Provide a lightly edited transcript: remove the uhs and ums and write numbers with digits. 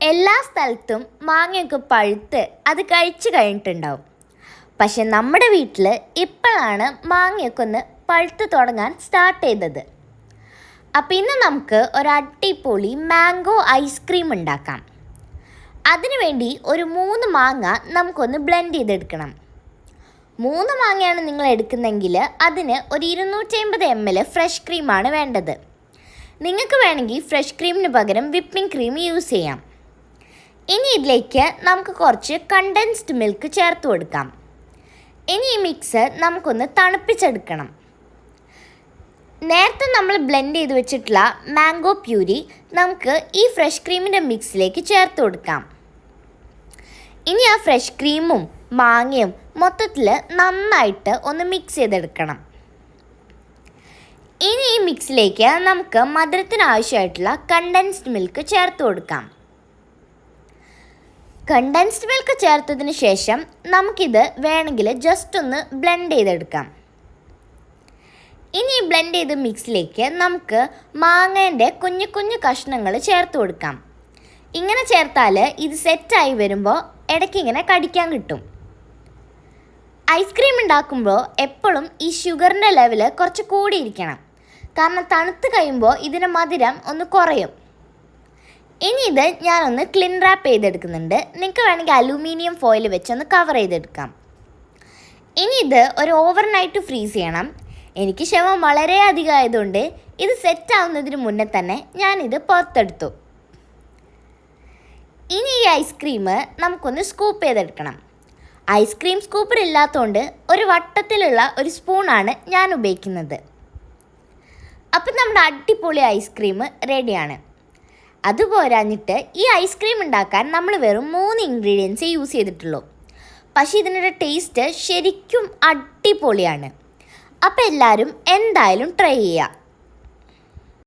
എല്ലാ സ്ഥലത്തും മാങ്ങയൊക്കെ പഴുത്ത് അത് കഴിച്ചു കഴിഞ്ഞിട്ടുണ്ടാവും. പക്ഷെ നമ്മുടെ വീട്ടിൽ ഇപ്പോഴാണ് മാങ്ങയൊക്കെ ഒന്ന് പഴുത്ത് തുടങ്ങാൻ സ്റ്റാർട്ട് ചെയ്തത്. അപ്പോൾ ഇന്ന് നമുക്ക് ഒരു അടിപൊളി മാംഗോ ഐസ്ക്രീം ഉണ്ടാക്കാം. അതിനുവേണ്ടി ഒരു 3 മാങ്ങ നമുക്കൊന്ന് ബ്ലെൻഡ് ചെയ്തെടുക്കണം. 3 മാങ്ങയാണ് നിങ്ങൾ എടുക്കുന്നതെങ്കിൽ അതിന് ഒരു 250 ml ഫ്രഷ് ക്രീമാണ് വേണ്ടത്. നിങ്ങൾക്ക് വേണമെങ്കിൽ ഫ്രഷ് ക്രീമിന് പകരം വിപ്പിംഗ് ക്രീം യൂസ് ചെയ്യാം. ഇനി ഇതിലേക്ക് നമുക്ക് കുറച്ച് കണ്ടൻസ്ഡ് മിൽക്ക് ചേർത്ത് കൊടുക്കാം. ഇനി ഈ മിക്സ് നമുക്കൊന്ന് തണുപ്പിച്ചെടുക്കണം. നേരത്തെ നമ്മൾ ബ്ലെൻഡ് ചെയ്ത് വെച്ചിട്ടുള്ള മാംഗോ പ്യൂരി നമുക്ക് ഈ ഫ്രഷ് ക്രീമിൻ്റെ മിക്സിലേക്ക് ചേർത്ത് കൊടുക്കാം. ഇനി ആ ഫ്രഷ് ക്രീമും മാങ്ങയും മൊത്തത്തിൽ നന്നായിട്ട് ഒന്ന് മിക്സ് ചെയ്തെടുക്കണം. ഇനി ഈ മിക്സിലേക്ക് നമുക്ക് മധുരത്തിന് ആവശ്യമായിട്ടുള്ള കണ്ടൻസ്ഡ് മിൽക്ക് ചേർത്ത് കൊടുക്കാം. കണ്ടൻസ്ഡ് മിൽക്ക് ചേർത്തതിന് ശേഷം നമുക്കിത് വേണമെങ്കിൽ ജസ്റ്റ് ഒന്ന് ബ്ലെൻഡ് ചെയ്തെടുക്കാം. ഇനി ഈ ബ്ലെൻഡ് ചെയ്ത മിക്സിലേക്ക് നമുക്ക് മാങ്ങേൻ്റെ കുഞ്ഞു കുഞ്ഞു കഷ്ണങ്ങൾ ചേർത്ത് കൊടുക്കാം. ഇങ്ങനെ ചേർത്താൽ ഇത് സെറ്റായി വരുമ്പോൾ ഇടയ്ക്ക് ഇങ്ങനെ കടിക്കാൻ കിട്ടും. ഐസ്ക്രീം ഉണ്ടാക്കുമ്പോൾ എപ്പോഴും ഈ ഷുഗറിൻ്റെ ലെവൽ കുറച്ച് കൂടിയിരിക്കണം. കാരണം തണുത്ത് കഴിയുമ്പോൾ ഇതിൻ്റെ മധുരം ഒന്ന് കുറയും. ഇനി ഇത് ഞാനൊന്ന് ക്ലിൻ റാപ്പ് ചെയ്തെടുക്കുന്നുണ്ട്. നിങ്ങൾക്ക് വേണമെങ്കിൽ അലൂമിനിയം ഫോയിൽ വെച്ചൊന്ന് കവർ ചെയ്തെടുക്കാം. ഇനി ഇത് ഒരു ഓവർനൈറ്റ് ഫ്രീസ് ചെയ്യണം. എനിക്ക് ക്ഷമ വളരെ അധികമായതുകൊണ്ട് ഇത് സെറ്റ് ആവുന്നതിന് മുന്നേ തന്നെ ഞാനിത് പുറത്തെടുത്തു. ഇനി ഈ ഐസ്ക്രീം നമുക്കൊന്ന് സ്കൂപ്പ് ചെയ്തെടുക്കണം. ഐസ്ക്രീം സ്കൂപ്പർ ഇല്ലാത്തതുകൊണ്ട് ഒരു വട്ടത്തിലുള്ള ഒരു സ്പൂണാണ് ഞാൻ ഉപയോഗിക്കുന്നത്. അപ്പം നമ്മുടെ അടിപൊളി ഐസ്ക്രീം റെഡിയാണ്. അതുപോരാഞ്ഞിട്ട് ഈ ഐസ്ക്രീം ഉണ്ടാക്കാൻ നമ്മൾ വെറും 3 ഇൻഗ്രീഡിയൻസ് യൂസ് ചെയ്തിട്ടുള്ളൂ. പക്ഷേ ഇതിൻ്റെ ടേസ്റ്റ് ശരിക്കും അടിപൊളിയാണ്. അപ്പോൾ എല്ലാവരും എന്തായാലും ട്രൈ ചെയ്യുക.